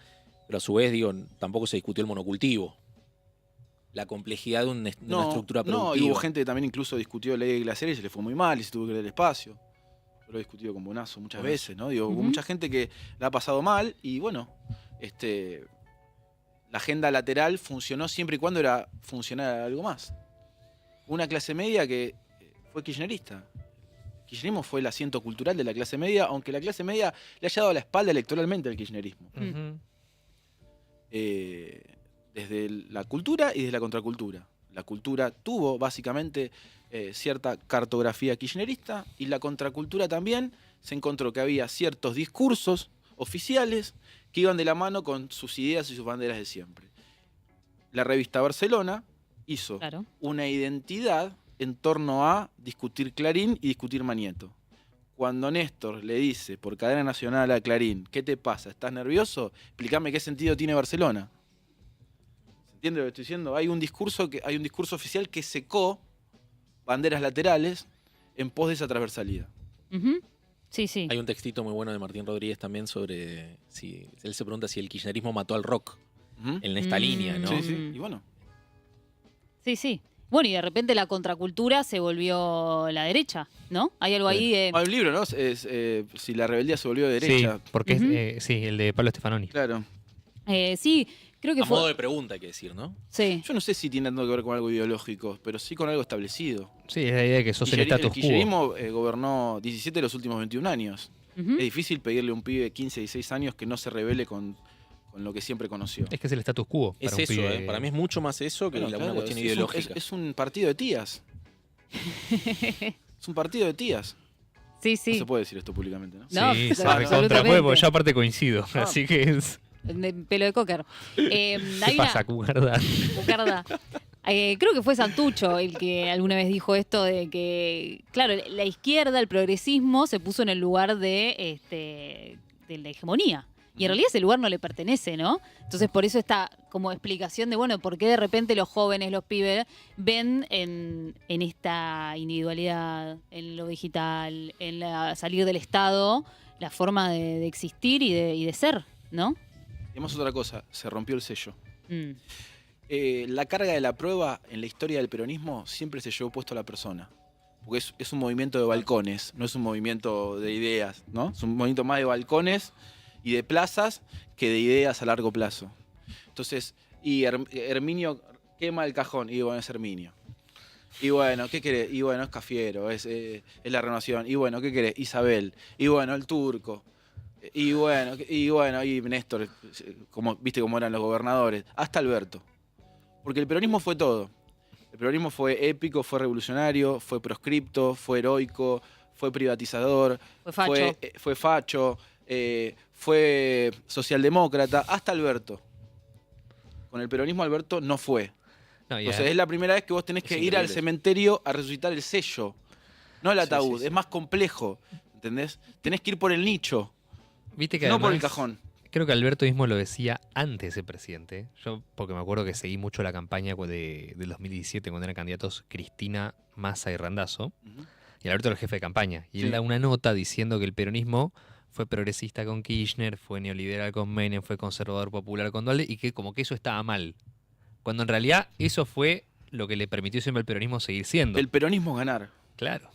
Pero a su vez, digo, tampoco se discutió el monocultivo. La complejidad de una estructura No, productiva. y hubo gente que también incluso discutió la ley de glaciares y se le fue muy mal y se tuvo que ir del espacio. Yo lo he discutido con Bonazo muchas Bonazo. veces, ¿no? Digo, hubo Ujú. mucha gente que la ha pasado mal y bueno, la agenda lateral funcionó siempre y cuando era funcionar algo más. Una clase media que fue kirchnerista. El kirchnerismo fue el asiento cultural de la clase media, aunque la clase media le haya dado la espalda electoralmente al kirchnerismo. Ujú. Desde la cultura y desde la contracultura. La cultura tuvo básicamente cierta cartografía kirchnerista y la contracultura también se encontró que había ciertos discursos oficiales que iban de la mano con sus ideas y sus banderas de siempre. La revista Barcelona hizo Claro. una identidad en torno a discutir Clarín y discutir Manieto. Cuando Néstor le dice por cadena nacional a Clarín, ¿qué te pasa? ¿Estás nervioso? Explícame qué sentido tiene Barcelona. ¿Se entiende lo que estoy diciendo? Hay un discurso oficial que secó banderas laterales en pos de esa transversalidad. Ujú. Sí, sí. Hay un textito muy bueno de Martín Rodríguez también sobre si él se pregunta si el kirchnerismo mató al rock ¿Mm? en esta línea, ¿no? Sí, sí. Y bueno, Sí, sí. Bueno, y de repente la contracultura se volvió la derecha, ¿no? Hay algo ahí de... hay un libro, ¿no? Si la rebeldía se volvió de derecha. Sí, porque Ujú. sí, el de Pablo Stefanoni. Claro. sí, creo que A modo fue... de pregunta, hay que decir, ¿no? Sí. Yo no sé si tiene tanto que ver con algo ideológico, pero sí con algo establecido. Sí, es la idea de que sos el El status quo. kirchnerismo gobernó 17 de los últimos 21 años. Ujú. Es difícil pedirle a un pibe de 15, 16 años que no se rebele con lo que siempre conoció. Es que es el status quo. Es para un eso, pibe. para mí es mucho más eso que Bueno, una claro, cuestión es ideológica. Es un partido de tías. Es un partido de tías. Sí, No sí. se puede decir esto públicamente, ¿no? No, Sí, se absolutamente. recontra puede, porque yo aparte coincido. No. Así que es. De pelo de cocker. ¿Qué Hay pasa, una... Cucarda? Cucarda. Creo que fue Santucho el que alguna vez dijo esto de que, claro, la izquierda, el progresismo, se puso en el lugar de la hegemonía. Y en realidad ese lugar no le pertenece, ¿no? Entonces por eso está como explicación de, bueno, por qué de repente los jóvenes, los pibes, ven en esta individualidad, en lo digital, en salir del Estado, la forma de existir y de ser, ¿no? Y además otra cosa, se rompió el sello. Mm. La carga de la prueba en la historia del peronismo siempre se llevó puesto a la persona. Porque es un movimiento de balcones, no es un movimiento de ideas, ¿no? Es un movimiento más de balcones y de plazas que de ideas a largo plazo. Entonces, y Herminio quema el cajón, y bueno, es Herminio. Y bueno, ¿qué querés? Y bueno, es Cafiero, es la Renovación. Y bueno, ¿qué querés? Isabel. Y bueno, el Turco. Y bueno, y Néstor, viste cómo eran los gobernadores. Hasta Alberto. Porque el peronismo fue todo. El peronismo fue épico, fue revolucionario, fue proscripto, fue heroico, fue privatizador, fue facho, fue socialdemócrata, hasta Alberto. Con el peronismo Alberto no fue. No, Entonces es la primera vez que vos tenés que ir al cementerio a resucitar el sello, no el ataúd. Sí. Es más complejo, ¿entendés? Tenés que ir por el nicho, ¿viste que no además, por el cajón. Creo que Alberto mismo lo decía antes de ser presidente. Yo, porque me acuerdo que seguí mucho la campaña del 2017 cuando eran candidatos Cristina, Massa y Randazzo. Y Alberto era el jefe de campaña. Y él da una nota diciendo que el peronismo fue progresista con Kirchner, fue neoliberal con Menem, fue conservador popular con Dualde, y que como que eso estaba mal. Cuando en realidad eso fue lo que le permitió siempre al peronismo seguir siendo. El peronismo ganar. Claro.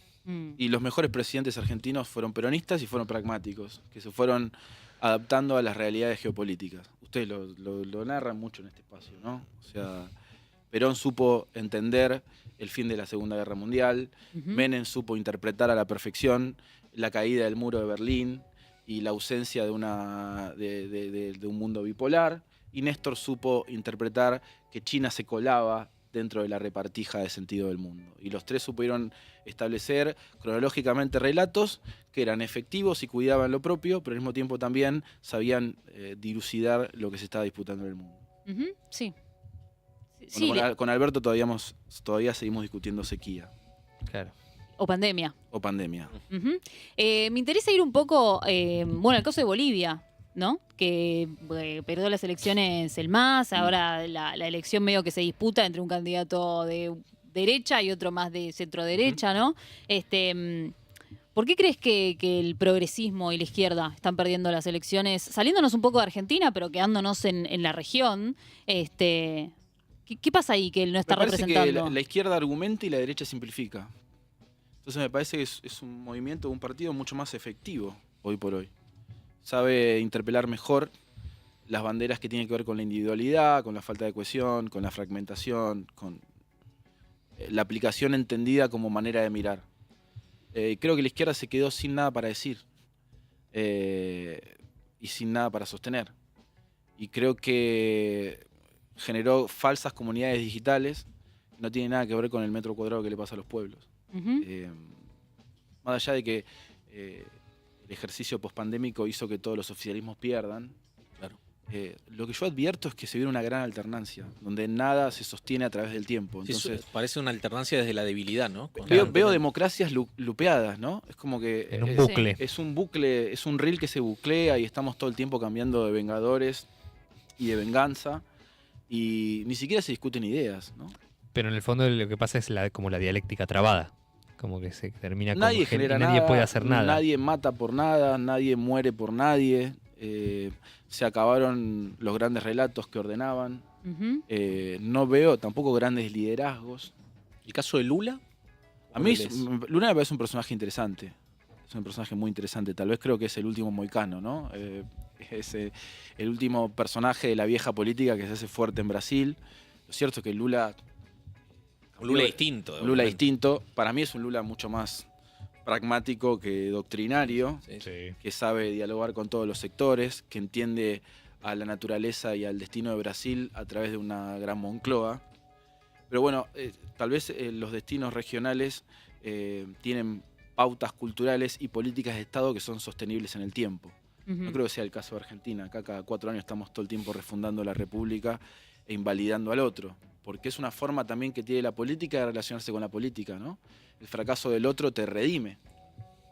Y los mejores presidentes argentinos fueron peronistas y fueron pragmáticos, que se fueron adaptando a las realidades geopolíticas. Ustedes lo narran mucho en este espacio, ¿no? O sea, Perón supo entender el fin de la Segunda Guerra Mundial, Menem supo interpretar a la perfección la caída del muro de Berlín y la ausencia de un mundo bipolar, y Néstor supo interpretar que China se colaba dentro de la repartija de sentido del mundo. Y los tres supieron establecer cronológicamente relatos que eran efectivos y cuidaban lo propio, pero al mismo tiempo también sabían dilucidar lo que se estaba disputando en el mundo. Sí. Bueno, con Alberto todavía seguimos discutiendo sequía. Claro. O pandemia. Me interesa ir un poco, al caso de Bolivia, ¿no? Que perdió las elecciones el MAS, ahora la elección medio que se disputa entre un candidato de derecha y otro más de centro derecha, ¿no? ¿Por qué crees que el progresismo y la izquierda están perdiendo las elecciones? Saliéndonos un poco de Argentina, pero quedándonos en la región, ¿qué pasa ahí que él no está representando? Me parece que la izquierda argumenta y la derecha simplifica. Entonces me parece que es un movimiento, un partido mucho más efectivo hoy por hoy. Sabe interpelar mejor las banderas que tienen que ver con la individualidad, con la falta de cohesión, con la fragmentación, con la aplicación entendida como manera de mirar. Creo que la izquierda se quedó sin nada para decir y sin nada para sostener. Y creo que generó falsas comunidades digitales que no tienen nada que ver con el metro cuadrado que le pasa a los pueblos. Más allá de que el ejercicio pospandémico hizo que todos los oficialismos pierdan, claro. Lo que yo advierto es que se viene una gran alternancia, donde nada se sostiene a través del tiempo. Entonces, sí, parece una alternancia desde la debilidad, ¿no? Veo democracias lupeadas, ¿no? Es como que en un bucle. Es un bucle, es un reel que se buclea y estamos todo el tiempo cambiando de vengadores y de venganza, y ni siquiera se discuten ideas, ¿no? Pero en el fondo lo que pasa es como la dialéctica trabada. Como que se termina con nadie genera nada, nadie puede hacer nada. Nadie mata por nada, nadie muere por nadie. Se acabaron los grandes relatos que ordenaban. No veo tampoco grandes liderazgos. ¿El caso de Lula? A mí Lula me parece un personaje interesante. Es un personaje muy interesante. Tal vez creo que es el último moicano, ¿no? Es el último personaje de la vieja política que se hace fuerte en Brasil. Lo cierto es que Lula... Un Lula distinto. Un Lula distinto. Para mí es un Lula mucho más pragmático que doctrinario, que sabe dialogar con todos los sectores, que entiende a la naturaleza y al destino de Brasil a través de una gran Moncloa. Pero bueno, tal vez los destinos regionales tienen pautas culturales y políticas de Estado que son sostenibles en el tiempo. No creo que sea el caso de Argentina. Acá cada 4 años estamos todo el tiempo refundando la República e invalidando al otro. Porque es una forma también que tiene la política de relacionarse con la política, ¿no? El fracaso del otro te redime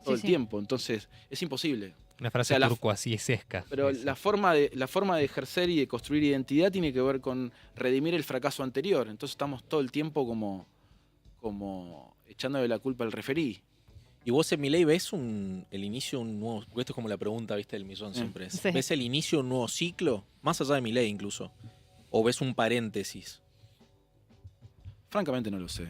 todo el tiempo, entonces es imposible. Una frase turco-así-esca. Pero la forma de ejercer y de construir identidad tiene que ver con redimir el fracaso anterior, entonces estamos todo el tiempo como echándole la culpa al referí. ¿Y vos en Milei ves el inicio de un nuevo... Porque esto es como la pregunta, viste, del millón siempre. Sí. ¿Ves el inicio de un nuevo ciclo? Más allá de Milei incluso. ¿O ves un paréntesis? Francamente no lo sé.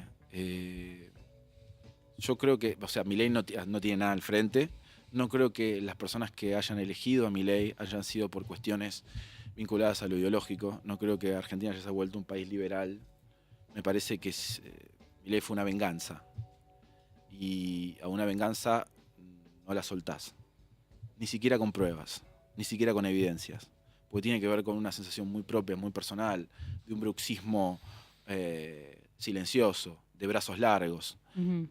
Yo creo que, o sea, Milei no tiene nada al frente. No creo que las personas que hayan elegido a Milei hayan sido por cuestiones vinculadas a lo ideológico. No creo que Argentina ya se ha vuelto un país liberal. Me parece que Milei fue una venganza. Y a una venganza no la soltás. Ni siquiera con pruebas, ni siquiera con evidencias. Porque tiene que ver con una sensación muy propia, muy personal, de un bruxismo silencioso, de brazos largos,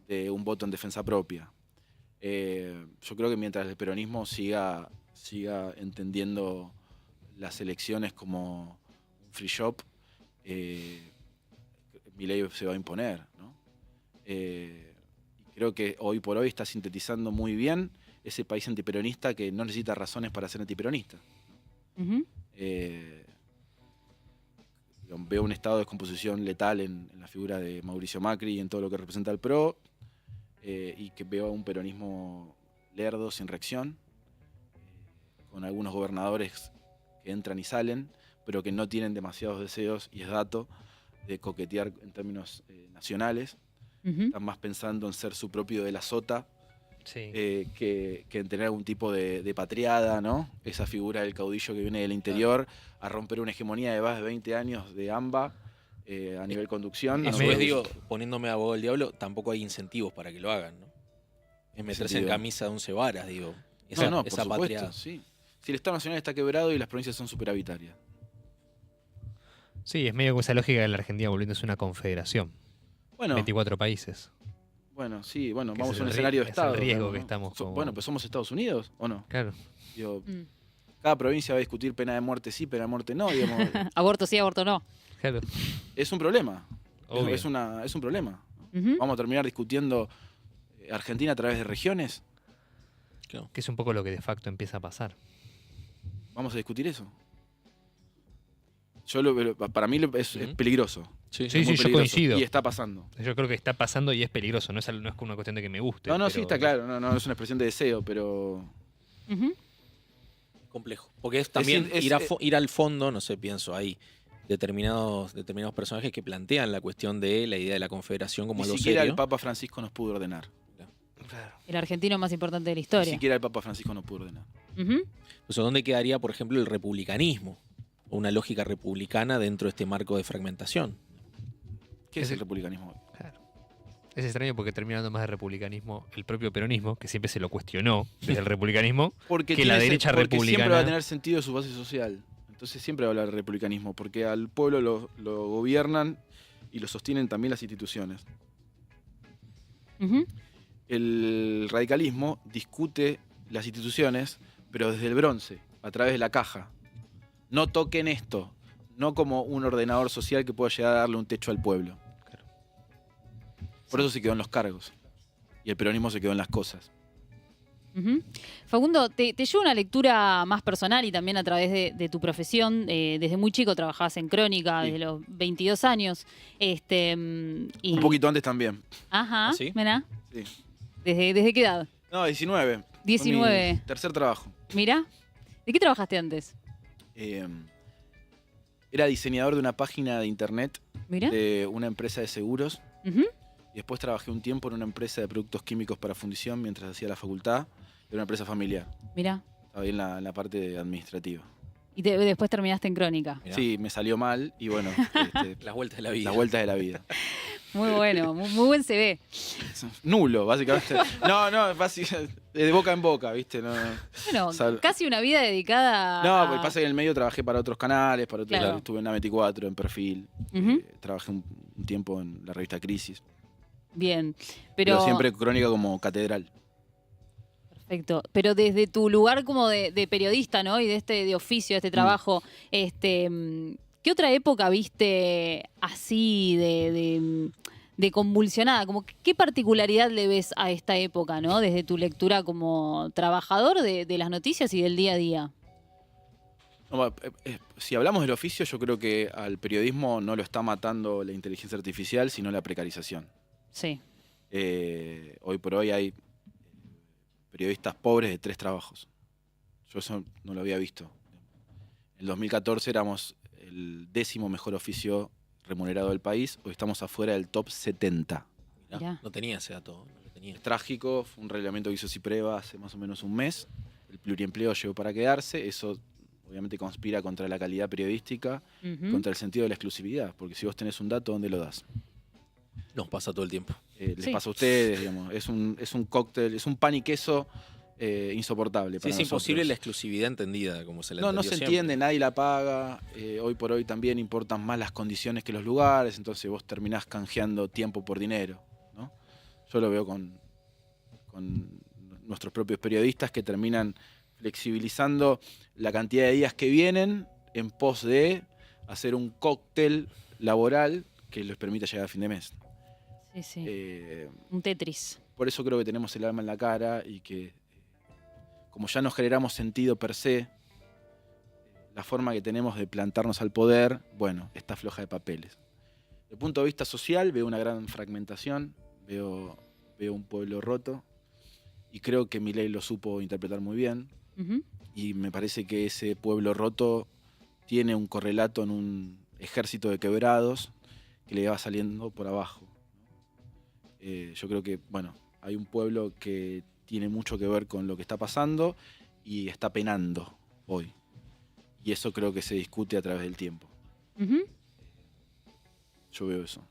de un voto en defensa propia. Yo creo que mientras el peronismo siga entendiendo las elecciones como un free shop, Milei se va a imponer, ¿no? Creo que hoy por hoy está sintetizando muy bien ese país antiperonista que no necesita razones para ser antiperonista. Veo un estado de descomposición letal en la figura de Mauricio Macri y en todo lo que representa el PRO, y que veo un peronismo lerdo, sin reacción, con algunos gobernadores que entran y salen, pero que no tienen demasiados deseos, y es dato, de coquetear en términos nacionales. Están más pensando en ser su propio de la sota, Sí. que en tener algún tipo de patriada, ¿no? Esa figura del caudillo que viene del interior a romper una hegemonía de más de 20 años de AMBA a nivel conducción. A Es su medio- vez, digo, poniéndome abogado del diablo, tampoco hay incentivos para que lo hagan, ¿no? Es meterse en sentido? camisa de 11 varas, digo. Esa, No, por esa supuesto, patriada. sí. Si el Estado Nacional está quebrado y las provincias son superavitarias. Sí, es medio con esa lógica de la Argentina volviéndose una confederación. Bueno, 24 países. sí, bueno, Que vamos es a un el escenario de es el Estado. riesgo ¿no? que estamos como- Bueno, pues somos Estados Unidos, ¿o no? Claro. Digo, cada provincia va a discutir pena de muerte sí, pena de muerte no, digamos. Aborto sí, aborto no. Claro. Es un problema. Obvio. Es un problema. Ujú. Vamos a terminar discutiendo Argentina a través de regiones. Claro. Que es un poco lo que de facto empieza a pasar. Vamos a discutir eso. Para mí es Ujú. peligroso. Sí, Sí, Es muy yo peligroso. coincido. Y está pasando. Yo creo que está pasando y es peligroso. No es una cuestión de que me guste. No, sí, pero- está claro. No es una expresión de deseo, pero Ujú. complejo. Porque es también es- ir al fondo, no sé, pienso, hay determinados personajes que plantean la cuestión de la idea de la confederación como ni algo siquiera serio. el Papa Francisco nos pudo ordenar. El argentino más importante de la Ni historia. siquiera el Papa Francisco nos pudo ordenar. Ujú. O sea, ¿dónde quedaría, por ejemplo, el republicanismo? O una lógica republicana dentro de este marco de fragmentación. ¿Qué es Es el el- republicanismo? Claro. Es extraño porque termina hablando más de republicanismo el propio peronismo, que siempre se lo cuestionó desde el republicanismo. Porque Que la derecha porque republicana- siempre va a tener sentido su base social. Entonces siempre va a hablar de republicanismo, porque al pueblo lo gobiernan y lo sostienen también las instituciones. Ujú. El radicalismo discute las instituciones, pero desde el bronce, a través de la caja. No toquen esto, no como un ordenador social que pueda llegar a darle un techo al pueblo. Claro. Por eso se quedó en los cargos. Y el peronismo se quedó en las cosas. Ujú. Facundo, te llevo una lectura más personal y también a través de tu profesión. Desde muy chico trabajabas en Crónica, Sí. desde los 22 años. Y... Un poquito antes también. Ajá, ¿Ah, sí? mirá. Sí. ¿Desde qué edad? No, 19. Fue 19. mi tercer trabajo. Mira. ¿De qué trabajaste antes? Era diseñador de una página de internet Mira. de una empresa de seguros. Ujú. Y después trabajé un tiempo en una empresa de productos químicos para fundición mientras hacía la facultad. Era una empresa familiar. Mira. Estaba ahí en la parte administrativa. Y después terminaste en Crónica. Mirá. Sí, me salió mal y bueno, Las vueltas de la vida. las vueltas de la vida. Muy bueno, muy buen CV. Nulo, básicamente. No, de boca en boca, ¿viste? No, Bueno, Sal- casi una vida dedicada no a... porque pasa que en el medio trabajé para otros canales, para otros, Claro. estuve en A24, en Perfil. Ujú. Trabajé un tiempo en la revista Crisis. Bien, Pero pero... siempre Crónica como catedral. Perfecto. Pero desde tu lugar como de periodista, ¿no? Y de oficio, de este trabajo, ¿qué otra época viste así de convulsionada? Como, ¿qué particularidad le ves a esta época, ¿no? Desde tu lectura como trabajador de las noticias y del día a día. No, si hablamos del oficio, yo creo que al periodismo no lo está matando la inteligencia artificial, sino la precarización. Sí. Hoy por hoy hay periodistas pobres de 3 trabajos. Yo eso no lo había visto. En el 2014 éramos el 10º mejor oficio remunerado del país, hoy estamos afuera del top 70. Mirá. No tenía ese dato, no lo tenía. Es trágico, fue un reglamento que hizo Cipreva hace más o menos un mes. El pluriempleo llegó para quedarse, eso obviamente conspira contra la calidad periodística, contra el sentido de la exclusividad, porque si vos tenés un dato, ¿dónde lo das? Nos pasa todo el tiempo. Les Sí. pasa a ustedes, digamos, es un cóctel, es un pan y queso insoportable Sí, para es nosotros. imposible la exclusividad entendida como se la No entendió se siempre. entiende, nadie la paga. Hoy por hoy también importan más las condiciones que los lugares, entonces vos terminás canjeando tiempo por dinero, ¿no? Yo lo veo con nuestros propios periodistas que terminan flexibilizando la cantidad de días que vienen en pos de hacer un cóctel laboral que les permita llegar a fin de mes. Sí, sí. Eh, Un Tetris. por eso creo que tenemos el alma en la cara y que como ya nos generamos sentido per se, la forma que tenemos de plantarnos al poder, bueno, está floja de papeles. Desde el punto de vista social veo una gran fragmentación, veo un pueblo roto y creo que Milei lo supo interpretar muy bien Ujú. y me parece que ese pueblo roto tiene un correlato en un ejército de quebrados que le va saliendo por abajo. Yo creo que, bueno, hay un pueblo que tiene mucho que ver con lo que está pasando y está penando hoy. Y eso creo que se discute a través del tiempo. Ujú. Yo veo eso.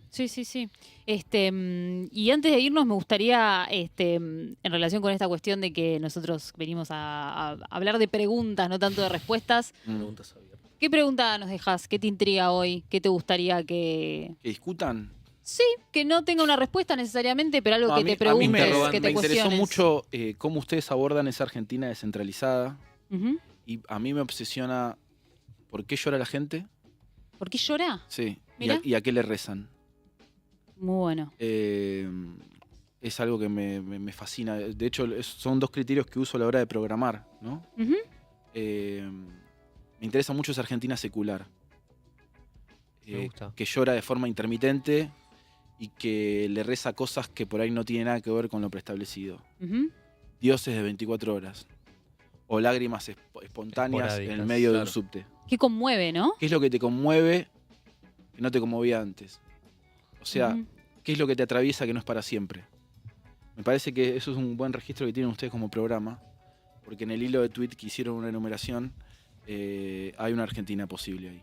Sí, sí, sí. Y antes de irnos, me gustaría, en relación con esta cuestión de que nosotros venimos a hablar de preguntas, no tanto de respuestas, Preguntas abiertas. ¿qué pregunta nos dejas? ¿Qué te intriga hoy? ¿Qué te gustaría que...? ¿Que discutan? Sí, que no tenga una respuesta necesariamente, pero algo No, que a mí- te a mí preguntes, me- que te me interesó cuestiones. mucho cómo ustedes abordan esa Argentina descentralizada. Ujú. Y a mí me obsesiona por qué llora la gente. ¿Por qué llora? Sí. Mirá. Y a qué le rezan. Muy bueno. Es algo que me fascina. De hecho, son 2 criterios que uso a la hora de programar, ¿no? Ujú. Me interesa mucho esa Argentina secular. Me gusta. Que llora de forma intermitente y que le reza cosas que por ahí no tienen nada que ver con lo preestablecido. Ujú. Dioses de 24 horas. O lágrimas espontáneas en el Esporádicas, medio de un claro. subte. Qué conmueve, ¿no? ¿Qué es lo que te conmueve que no te conmovía antes? O sea, Ujú. ¿qué es lo que te atraviesa que no es para siempre? Me parece que eso es un buen registro que tienen ustedes como programa, porque en el hilo de tweet que hicieron una enumeración, hay una Argentina posible ahí,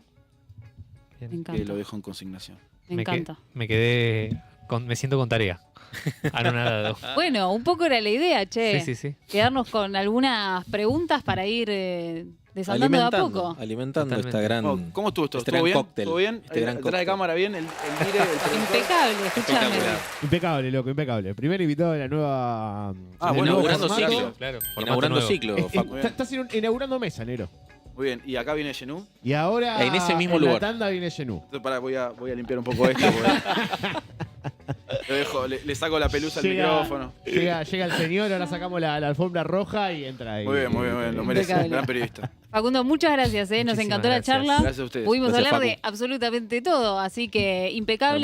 Bien. Me que encanta. lo dejo en consignación. Me encanta. Me quedé. Me siento con tarea. Anonadado. Bueno, un poco era la idea, che. Sí, sí, sí. Quedarnos con algunas preguntas para ir desandando de a poco. Alimentando Totalmente. esta gran... ¿Cómo estuvo esto? este ¿Estuvo gran bien? cóctel, ¿Estuvo bien? este gran ¿Atrás de cóctel. cámara bien? ¿El mire? ¿El productor? Impecable, escúchame. Espectacular. Impecable, loco, impecable. Primer invitado de la nueva. del bueno, nuevo inaugurando formato. ciclo. Claro. Inaugurando formato nuevo. ciclo, Facu. Estás inaugurando mesa, Nero. Muy bien, y acá viene Genú. Y ahora. En ese mismo en lugar. La tanda viene Genú. Entonces, pará, voy a limpiar un poco esto. Lo dejo, le saco la pelusa al micrófono. Llega el señor, ahora sacamos la alfombra roja y entra ahí. Muy bien, lo merece. Impecable. Gran periodista. Facundo, muchas gracias, nos Muchísimas encantó la gracias. charla. Gracias a ustedes. Pudimos Gracias, hablar de Facu. absolutamente todo, así que impecable.